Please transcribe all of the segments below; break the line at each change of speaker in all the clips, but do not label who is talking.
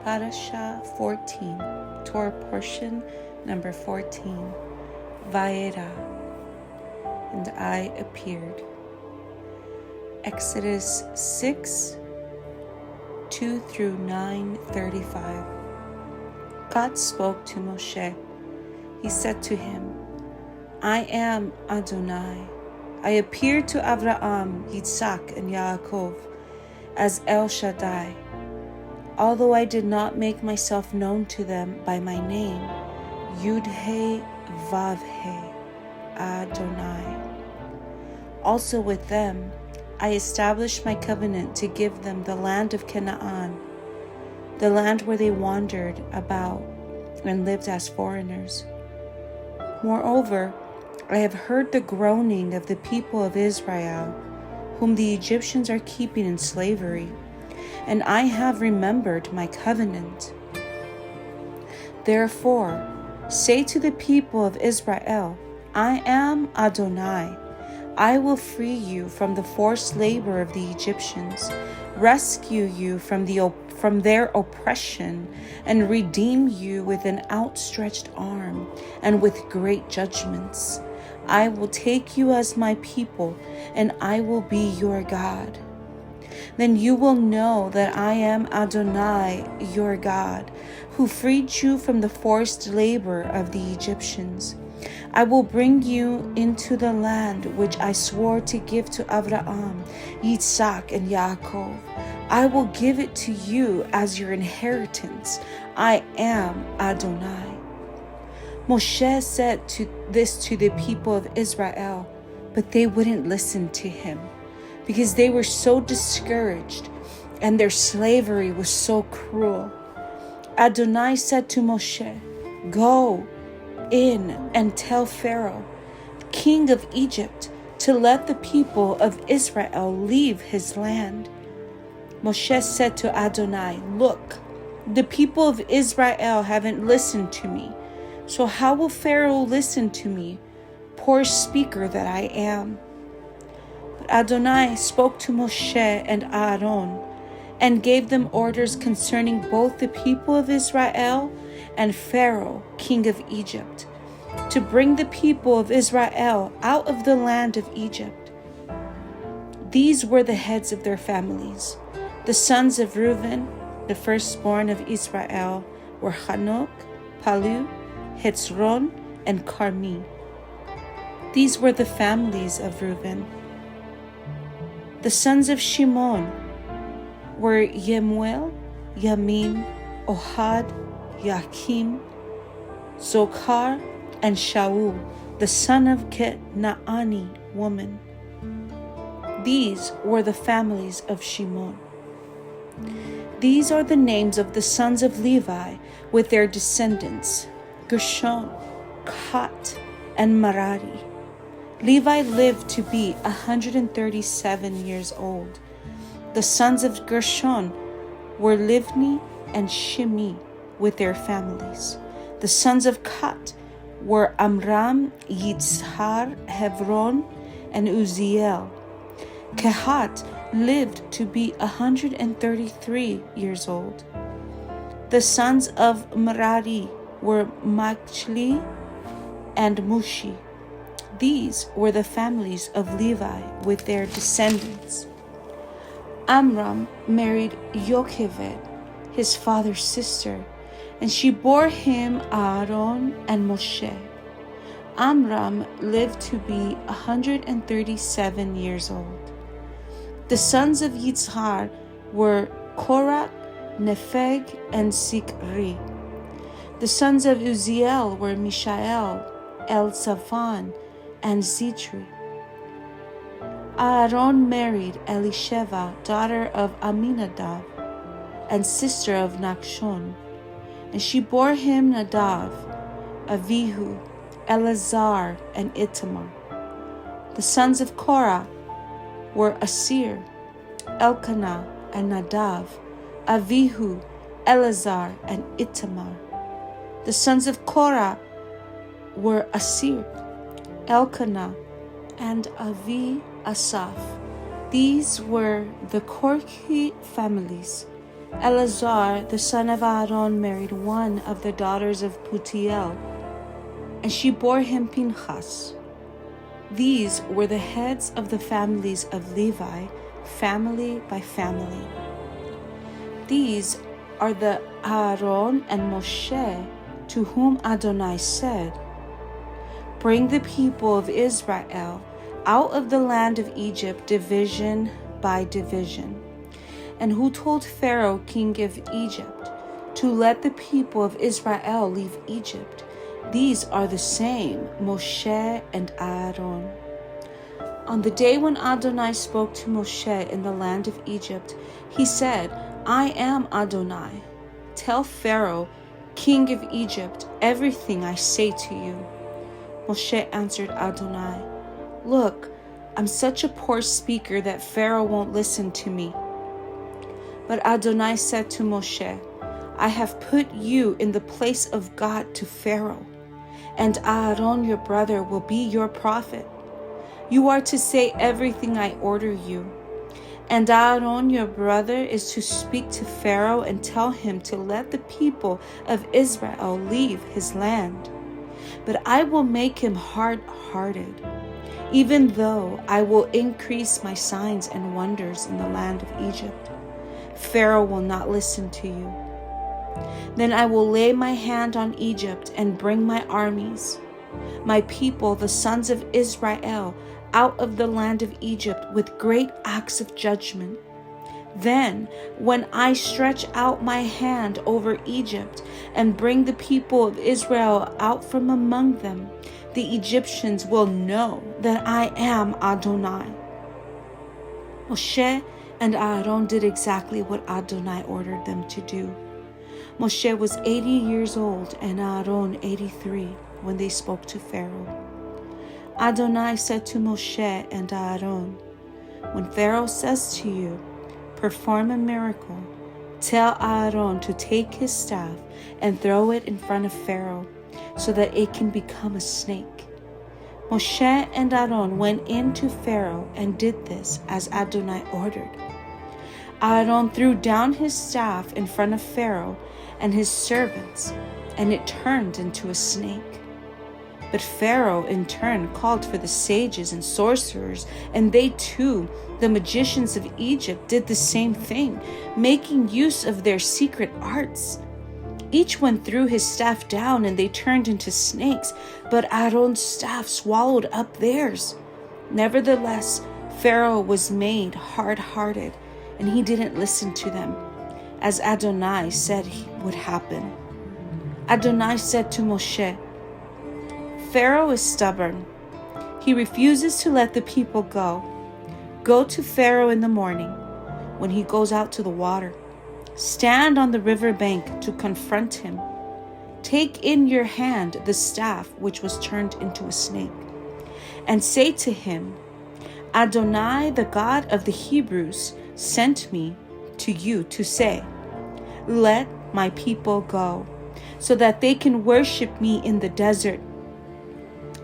Parashat 14, Torah portion number 14, Vayera, and I appeared. Exodus 6, 2 through 9:35. God spoke to Moshe. He said to him, I am Adonai. I appeared to Abraham, Yitzhak, and Yaakov as El Shaddai. Although I did not make myself known to them by my name, YHVH, Adonai. Also with them, I established my covenant to give them the land of Canaan, the land where they wandered about and lived as foreigners. Moreover, I have heard the groaning of the people of Israel, whom the Egyptians are keeping in slavery, and I have remembered my covenant. Therefore, say to the people of Israel, I am Adonai. I will free you from the forced labor of the Egyptians, rescue you from their oppression, and redeem you with an outstretched arm and with great judgments. I will take you as my people, and I will be your God. Then you will know that I am Adonai, your God, who freed you from the forced labor of the Egyptians. I will bring you into the land which I swore to give to Abraham, Yitzhak, and Yaakov. I will give it to you as your inheritance. I am Adonai. Moshe said this to the people of Israel, but they wouldn't listen to him because they were so discouraged and their slavery was so cruel. Adonai said to Moshe, Go in and tell Pharaoh, king of Egypt, to let the people of Israel leave his land. Moshe said to Adonai, Look, the people of Israel haven't listened to me, so how will Pharaoh listen to me, poor speaker that I am? But Adonai spoke to Moshe and Aaron and gave them orders concerning both the people of Israel and Pharaoh, king of Egypt, to bring the people of Israel out of the land of Egypt. These were the heads of their families. The sons of Reuben, the firstborn of Israel, were Hanok, Palu, Hetzron, and Carmi. These were the families of Reuben. The sons of Shimon were Yemuel, Yamin, Ohad, Yakim, Zochar, and Shaul, the son of Kenaani woman. These were the families of Shimon. These are the names of the sons of Levi with their descendants, Gershon, Kat, and Merari. Levi lived to be 137 years old. The sons of Gershon were Livni and Shimi with their families. The sons of Kat were Amram, Yitzhar, Hebron, and Uziel. Kehat lived to be 133 years old. The sons of Merari were Machli and Mushi. These were the families of Levi with their descendants. Amram married Yocheved, his father's sister, and she bore him Aaron and Moshe. Amram lived to be 137 years old. The sons of Yitzhar were Korach, Nepheg, and Sikri. The sons of Uziel were Mishael, Elzaphan, and Zitri. Aaron married Elisheva, daughter of Aminadab, and sister of Nachshon, and she bore him Nadav, Avihu, Eleazar, and Itamar. The sons of Korah were Asir, Elkanah, and Nadav, Avihu, Eleazar, and Itamar. The sons of Korah were Asir, Elkanah, and Asaph. These were the Korhi families. Eleazar, the son of Aaron, married one of the daughters of Putiel, and she bore him Pinchas. These were the heads of the families of Levi, family by family. These are the Aaron and Moshe to whom Adonai said, "Bring the people of Israel out of the land of Egypt division by division." And who told Pharaoh, king of Egypt, to let the people of Israel leave Egypt? These are the same, Moshe and Aaron. On the day when Adonai spoke to Moshe in the land of Egypt, he said, "I am Adonai. Tell Pharaoh, king of Egypt, everything I say to you." Moshe answered Adonai, "Look, I'm such a poor speaker that Pharaoh won't listen to me." But Adonai said to Moshe, "I have put you in the place of God to Pharaoh, and Aaron your brother will be your prophet. You are to say everything I order you. And Aaron your brother is to speak to Pharaoh and tell him to let the people of Israel leave his land. But I will make him hard-hearted, even though I will increase my signs and wonders in the land of Egypt. Pharaoh will not listen to you. Then I will lay my hand on Egypt and bring my armies, my people, the sons of Israel, out of the land of Egypt with great acts of judgment. Then, when I stretch out my hand over Egypt and bring the people of Israel out from among them, the Egyptians will know that I am Adonai." Moshe and Aaron did exactly what Adonai ordered them to do. Moshe was 80 years old and Aaron 83 when they spoke to Pharaoh. Adonai said to Moshe and Aaron, "When Pharaoh says to you, 'Perform a miracle,' tell Aaron to take his staff and throw it in front of Pharaoh so that it can become a snake." Moshe and Aaron went in to Pharaoh and did this as Adonai ordered. Aaron threw down his staff in front of Pharaoh and his servants, and it turned into a snake. But Pharaoh in turn called for the sages and sorcerers, and they too, the magicians of Egypt, did the same thing, making use of their secret arts. Each one threw his staff down and they turned into snakes, but Aaron's staff swallowed up theirs. Nevertheless, Pharaoh was made hard-hearted, and he didn't listen to them, as Adonai said would happen. Adonai said to Moshe, "Pharaoh is stubborn. He refuses to let the people go. Go to Pharaoh in the morning, when he goes out to the water. Stand on the river bank to confront him. Take in your hand the staff which was turned into a snake, and say to him, 'Adonai, the God of the Hebrews, sent me to you to say, let my people go, so that they can worship me in the desert.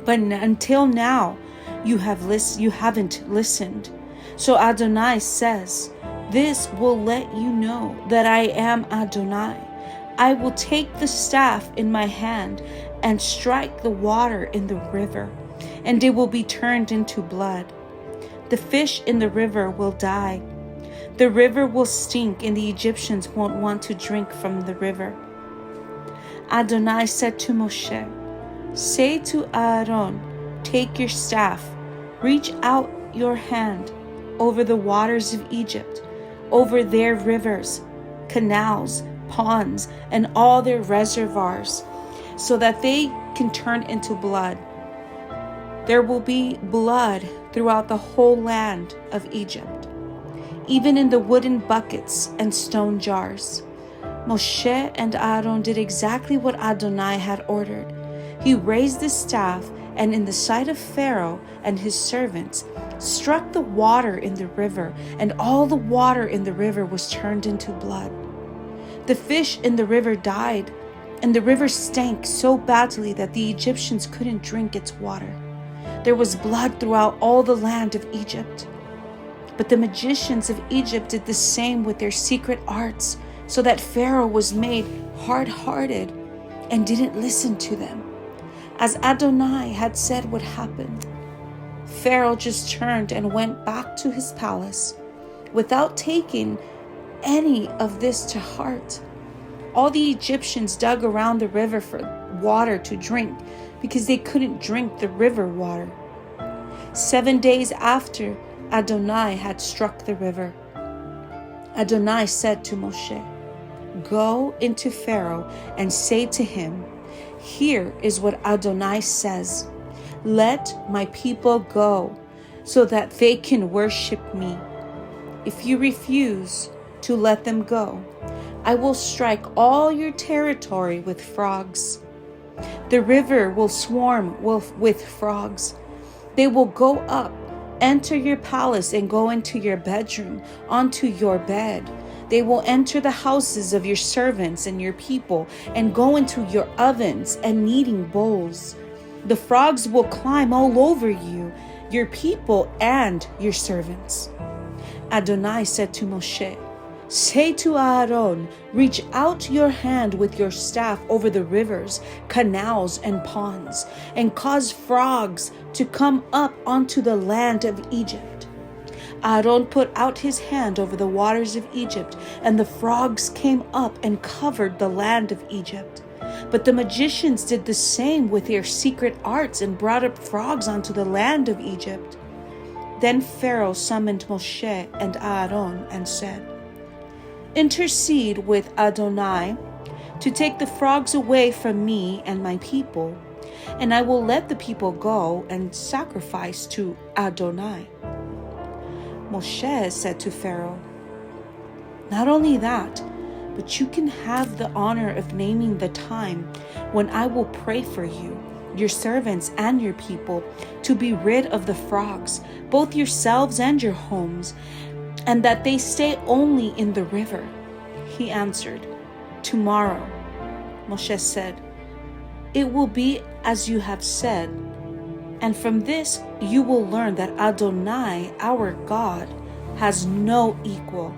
But until now, you haven't listened. So Adonai says, this will let you know that I am Adonai. I will take the staff in my hand and strike the water in the river, and it will be turned into blood. The fish in the river will die. The river will stink, and the Egyptians won't want to drink from the river." Adonai said to Moshe, "Say to Aaron, take your staff, reach out your hand over the waters of Egypt, over their rivers, canals, ponds, and all their reservoirs, so that they can turn into blood. There will be blood throughout the whole land of Egypt, even in the wooden buckets and stone jars." Moshe and Aaron did exactly what Adonai had ordered. He raised the staff, and in the sight of Pharaoh and his servants, struck the water in the river, and all the water in the river was turned into blood. The fish in the river died, and the river stank so badly that the Egyptians couldn't drink its water. There was blood throughout all the land of Egypt. But the magicians of Egypt did the same with their secret arts, so that Pharaoh was made hard-hearted and didn't listen to them, as Adonai had said would happen. Pharaoh just turned and went back to his palace without taking any of this to heart. All the Egyptians dug around the river for water to drink because they couldn't drink the river water. 7 days after Adonai had struck the river, Adonai said to Moshe, "Go into Pharaoh and say to him, 'Here is what Adonai says. Let my people go so that they can worship me. If you refuse to let them go, I will strike all your territory with frogs. The river will swarm with frogs. They will go up, enter your palace, and go into your bedroom, onto your bed. They will enter the houses of your servants and your people, and go into your ovens and kneading bowls. The frogs will climb all over you, your people, and your servants." Adonai said to Moshe, "Say to Aaron, reach out your hand with your staff over the rivers, canals, and ponds, and cause frogs to come up onto the land of Egypt." Aaron put out his hand over the waters of Egypt, and the frogs came up and covered the land of Egypt. But the magicians did the same with their secret arts and brought up frogs onto the land of Egypt. Then Pharaoh summoned Moshe and Aaron and said, "Intercede with Adonai to take the frogs away from me and my people, and I will let the people go and sacrifice to Adonai." Moshe said to Pharaoh, "Not only that, but you can have the honor of naming the time when I will pray for you, your servants and your people, to be rid of the frogs, both yourselves and your homes, and that they stay only in the river." He answered, "Tomorrow." Moshe said, "It will be as you have said, and from this you will learn that Adonai, our God, has no equal.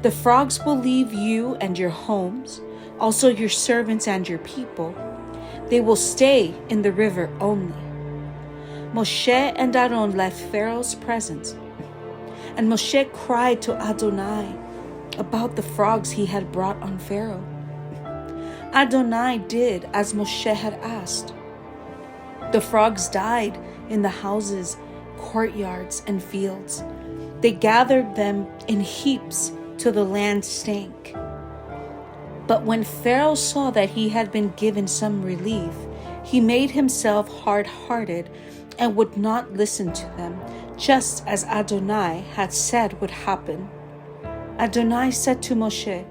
The frogs will leave you and your homes, also your servants and your people. They will stay in the river only." Moshe and Aaron left Pharaoh's presence, and Moshe cried to Adonai about the frogs he had brought on Pharaoh. Adonai did as Moshe had asked. The frogs died in the houses, courtyards, and fields. They gathered them in heaps till the land stank. But when Pharaoh saw that he had been given some relief, he made himself hard-hearted and would not listen to them, just as Adonai had said would happen. Adonai said to Moshe,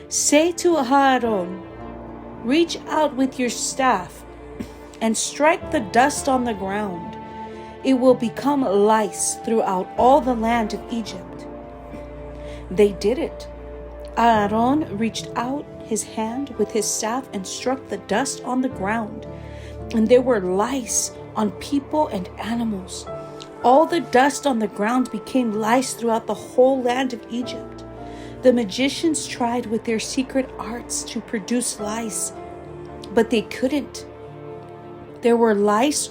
"Say to Aaron, reach out with your staff and strike the dust on the ground. It will become lice throughout all the land of Egypt." They did it. Aaron reached out his hand with his staff and struck the dust on the ground, and there were lice on people and animals. All the dust on the ground became lice throughout the whole land of Egypt. The magicians tried with their secret arts to produce lice, but they couldn't. There were lice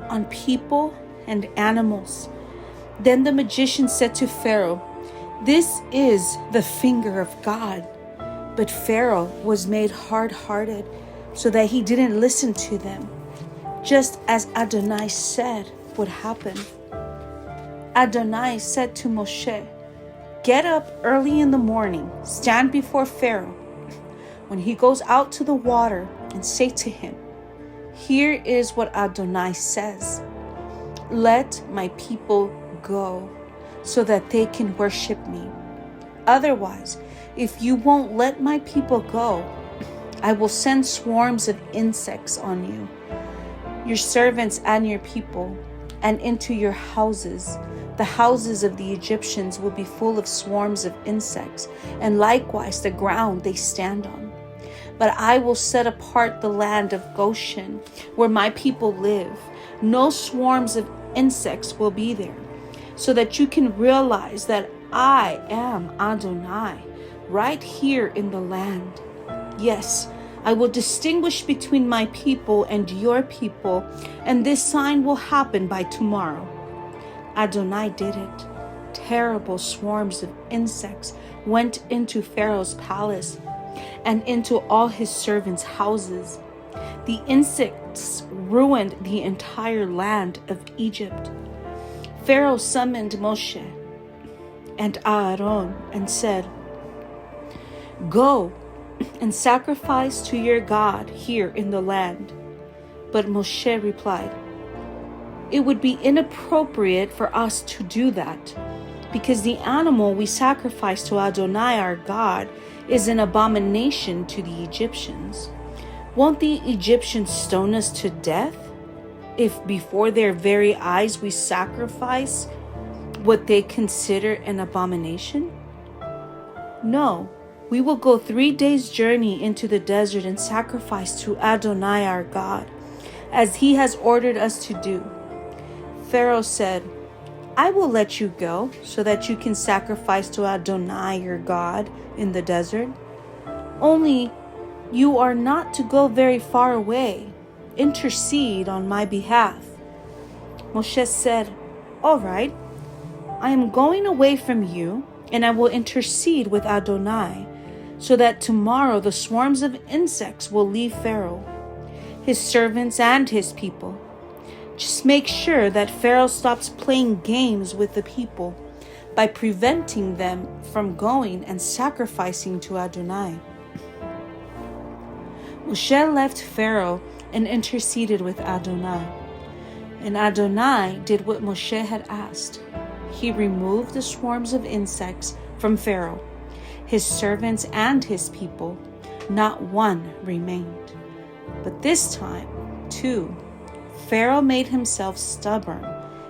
on people and animals. Then the magician said to Pharaoh, "This is the finger of God." But Pharaoh was made hard-hearted so that he didn't listen to them, just as Adonai said would happen. Adonai said to Moshe, "Get up early in the morning, stand before Pharaoh when he goes out to the water, and say to him, 'Here is what Adonai says. Let my people go so that they can worship me. Otherwise, if you won't let my people go, I will send swarms of insects on you, your servants and your people, and into your houses. The houses of the Egyptians will be full of swarms of insects, and likewise the ground they stand on. But I will set apart the land of Goshen, where my people live. No swarms of insects will be there, so that you can realize that I am Adonai. right here in the land. Yes, I will distinguish between my people and your people, and this sign will happen by tomorrow." Adonai did it. Terrible swarms of insects went into Pharaoh's palace and into all his servants' houses. The insects ruined the entire land of Egypt. Pharaoh summoned Moshe and Aaron and said, "Go and sacrifice to your God here in the land." But Moshe replied, "It would be inappropriate for us to do that, because the animal we sacrifice to Adonai our God is an abomination to the Egyptians. Won't the Egyptians stone us to death if before their very eyes we sacrifice what they consider an abomination? No, we will go 3 days' journey into the desert and sacrifice to Adonai our God, as he has ordered us to do." Pharaoh said, "I will let you go so that you can sacrifice to Adonai your God in the desert. Only you are not to go very far away. Intercede on my behalf." Moshe said, "All right, I am going away from you, and I will intercede with Adonai, so that tomorrow the swarms of insects will leave Pharaoh, his servants, and his people. Just make sure that Pharaoh stops playing games with the people by preventing them from going and sacrificing to Adonai." Moshe left Pharaoh and interceded with Adonai. And Adonai did what Moshe had asked. He removed the swarms of insects from Pharaoh, his servants, and his people. Not one remained. But this time, too, Pharaoh made himself stubborn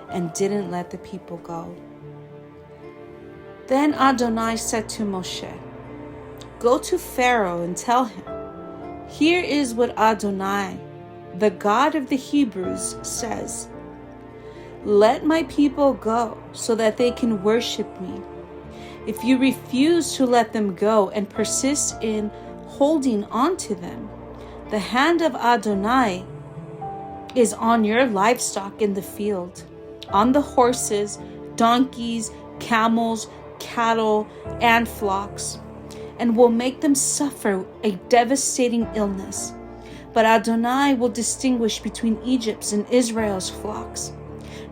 and didn't let the people go. Then Adonai said to Moshe, "Go to Pharaoh and tell him, 'Here is what Adonai, the God of the Hebrews, says. Let my people go so that they can worship me. If you refuse to let them go and persist in holding on to them, the hand of Adonai is on your livestock in the field, on the horses, donkeys, camels, cattle, and flocks, and will make them suffer a devastating illness. But Adonai will distinguish between Egypt's and Israel's flocks.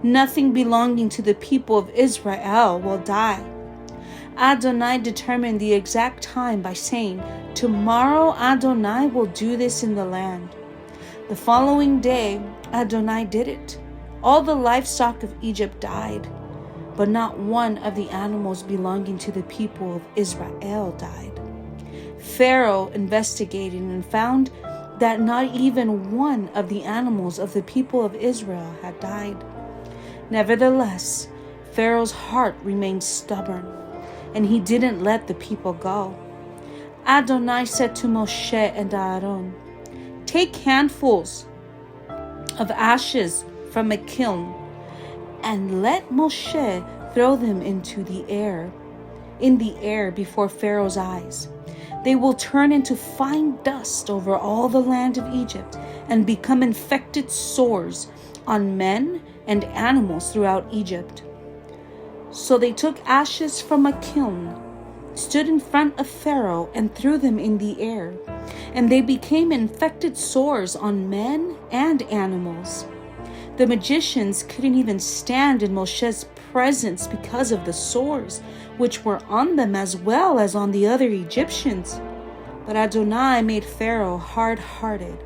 Nothing belonging to the people of Israel will die." Adonai determined the exact time by saying, "Tomorrow Adonai will do this in the land." The following day, Adonai did it. All the livestock of Egypt died, but not one of the animals belonging to the people of Israel died. Pharaoh investigated and found that not even one of the animals of the people of Israel had died. Nevertheless, Pharaoh's heart remained stubborn, and he didn't let the people go. Adonai said to Moshe and Aaron, "Take handfuls of ashes from a kiln, and let Moshe throw them in the air before Pharaoh's eyes. They will turn into fine dust over all the land of Egypt and become infected sores on men and animals throughout Egypt." So they took ashes from a kiln, stood in front of Pharaoh, and threw them in the air, and they became infected sores on men and animals. The magicians couldn't even stand in Moshe's presence because of the sores, which were on them as well as on the other Egyptians. But Adonai made Pharaoh hard-hearted,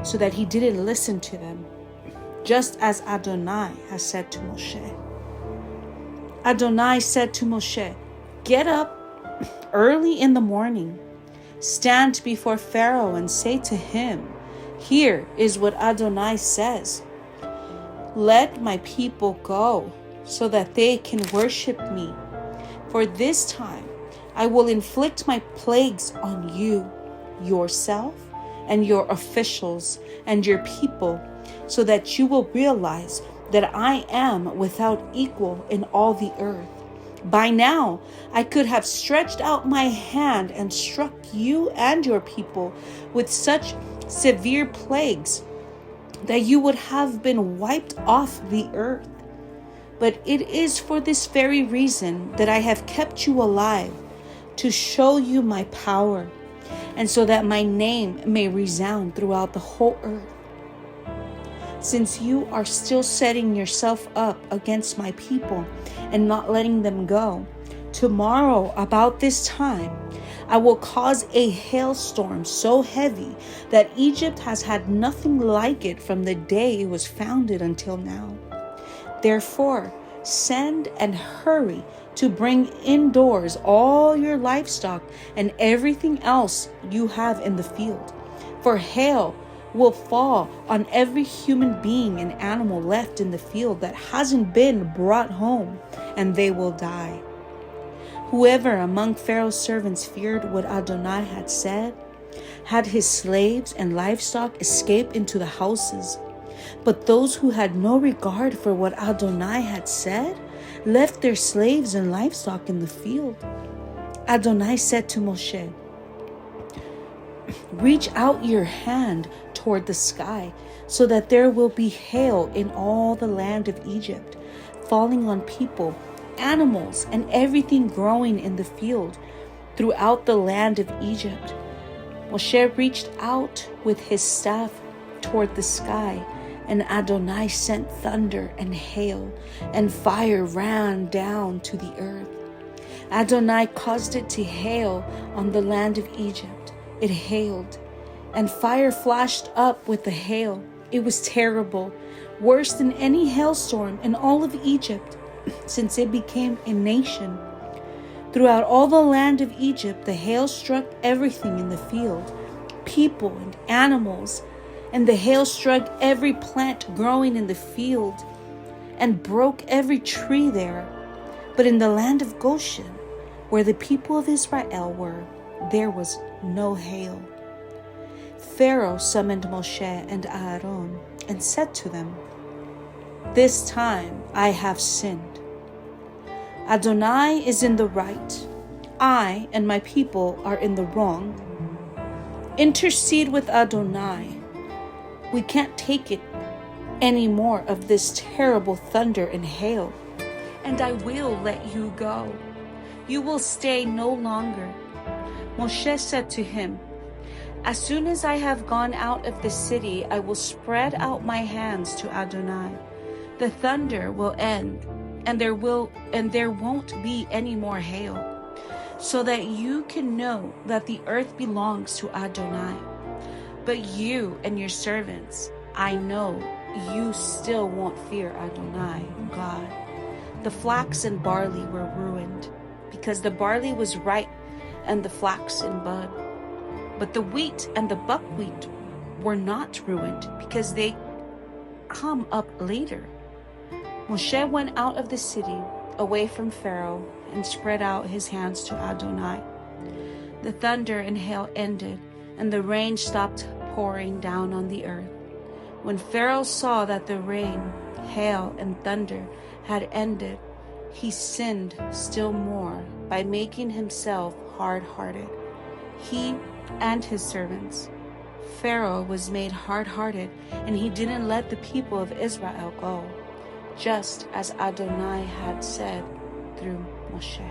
so that he didn't listen to them, just as Adonai has said to Moshe. Adonai said to Moshe, "Get up early in the morning, stand before Pharaoh and say to him, 'Here is what Adonai says. Let my people go so that they can worship me. For this time I will inflict my plagues on you, yourself, and your officials, and your people, so that you will realize that I am without equal in all the earth, By now, I could have stretched out my hand and struck you and your people with such severe plagues that you would have been wiped off the earth. But it is for this very reason that I have kept you alive, to show you my power, and so that my name may resound throughout the whole earth. Since you are still setting yourself up against my people and not letting them go, tomorrow about this time I will cause a hailstorm so heavy that Egypt has had nothing like it from the day it was founded until now. Therefore, send and hurry to bring indoors all your livestock and everything else you have in the field. For hail will fall on every human being and animal left in the field that hasn't been brought home, and they will die. Whoever among Pharaoh's servants feared what Adonai had said, had his slaves and livestock escape into the houses. But those who had no regard for what Adonai had said, left their slaves and livestock in the field. Adonai said to Moshe, reach out your hand toward the sky, so that there will be hail in all the land of Egypt, falling on people, animals, and everything growing in the field throughout the land of Egypt. Moshe reached out with his staff toward the sky, and Adonai sent thunder and hail, and fire ran down to the earth. Adonai caused it to hail on the land of Egypt. It hailed, and fire flashed up with the hail. It was terrible, worse than any hailstorm in all of Egypt, since it became a nation. Throughout all the land of Egypt, the hail struck everything in the field, people and animals, and the hail struck every plant growing in the field and broke every tree there. But in the land of Goshen, where the people of Israel were, there was no hail. Pharaoh summoned Moshe and Aaron and said to them, this time I have sinned. Adonai is in the right. I and my people are in the wrong. Intercede with Adonai. We can't take it any more of this terrible thunder and hail, and I will let you go. You will stay no longer. Moshe said to him, as soon as I have gone out of the city, I will spread out my hands to Adonai. The thunder will end, and there won't be any more hail, so that you can know that the earth belongs to Adonai. But you and your servants, I know you still won't fear Adonai, God. The flax and barley were ruined, because the barley was ripe and the flax in bud. But the wheat and the buckwheat were not ruined, because they come up later. Moshe went out of the city, away from Pharaoh, and spread out his hands to Adonai. The thunder and hail ended, and the rain stopped pouring down on the earth. When Pharaoh saw that the rain, hail, and thunder had ended, he sinned still more by making himself hard-hearted, he and his servants. Pharaoh was made hard-hearted, and he didn't let the people of Israel go, just as Adonai had said through Moshe.